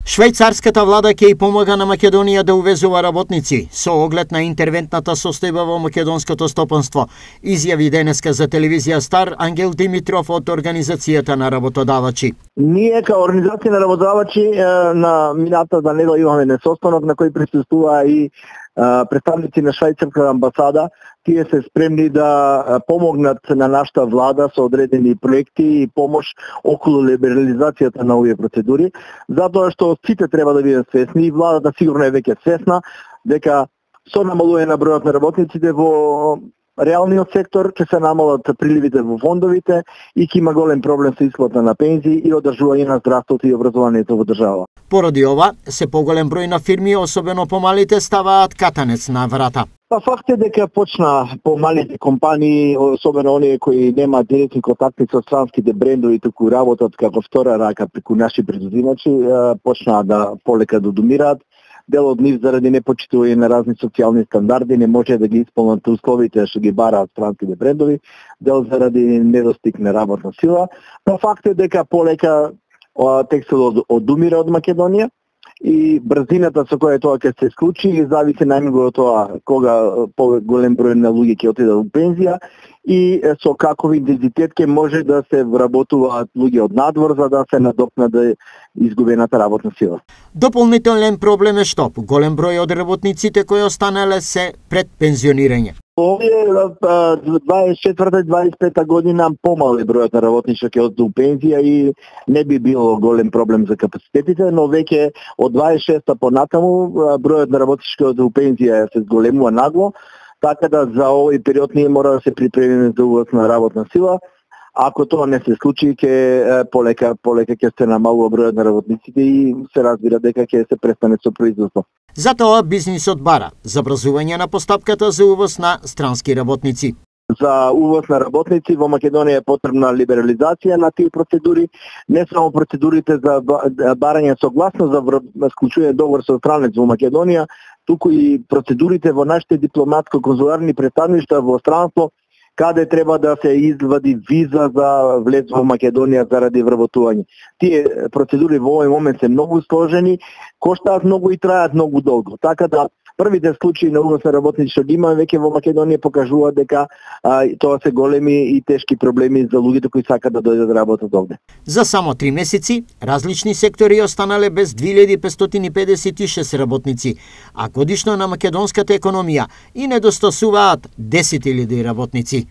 Швајцарската влада ќе и помага на Македонија да увезува работници со оглед на интервентната состојба во македонското стопанство, изјави денеска за телевизија Стар Ангел Димитров од Организацијата на работодавачи. Ние као Организација на работодавачи на минатата недела имаме состанок на кој присуствува и представници на швајцарската амбасада. Тие се спремни да помогнат на нашата влада со одредени проекти и помош околу либерализацијата на овие процедури, затоа што сите треба да бидат свесни и владата сигурно е веќе свесна дека со намалување на бројот на работниците во реалниот сектор ќе се намалат приливите во фондовите и ќе има голем проблем со исплата на пензии и одржување на здравството и образованието во држава. Поради ова, се поголем број на фирми, особено помалите, ставаат катанец на врата. Факт е дека почна помалите компании, особено оние кои немаат директни контакти со странските брендови, туку работат како втора рака преку наши предузимачи, почнаа да полека да домираат. Дел од нив заради непочитување на разни социјални стандарди не може да ги исполнат условите што ги бараат странските брендови, дел заради недостиг на работна сила. Но факт е дека полека текстилот одумира од Македонија и брзината со која тоа ќе се случи зависи најмногу од тоа кога поголем број на луѓе ќе отидат во пензија и со каков интензитет ќе може да се вработуваат луѓе од надвор за да се надокнади изгубената работна сила. Дополнителен проблем е што голем број од работниците кои останале се пред пензионирање. Овие 24-25 година помал е бројот на работници ќе одат во пензија и не би било голем проблем за капацитетите, но веќе од 26-та понатаму бројот на работници ќе одат во пензија се зголемува нагло, така да за овој период ние мора да се припремиме за увоз на работна сила. Ако тоа не се случи, ќе полека ќе се намалува бројот на работниците и се разбира дека ќе се престане со производство. Затоа бизнисот бара забрзување на постапката за увоз на странски работници. За увоз на работници во Македонија е потребна либерализација на тие процедури, не само процедурите за барање согласност за склучување договор со странец во Македонија, туку и процедурите во нашите дипломатско-конзуларни представништва во странство, каде треба да се извади виза за влез во Македонија заради вработување. Тие процедури во овој момент се многу сложени, коштаат многу и трајат многу долго. Така да првите случаи на увоз на работници што ги има веќе во Македонија покажуваат дека тоа се големи и тешки проблеми за луѓето кои сакаат да дојдат да работат овде. За само 3 месеци, различни сектори останале без 2556 работници, а годишно на македонската економија и недостасуваат 10.000 работници.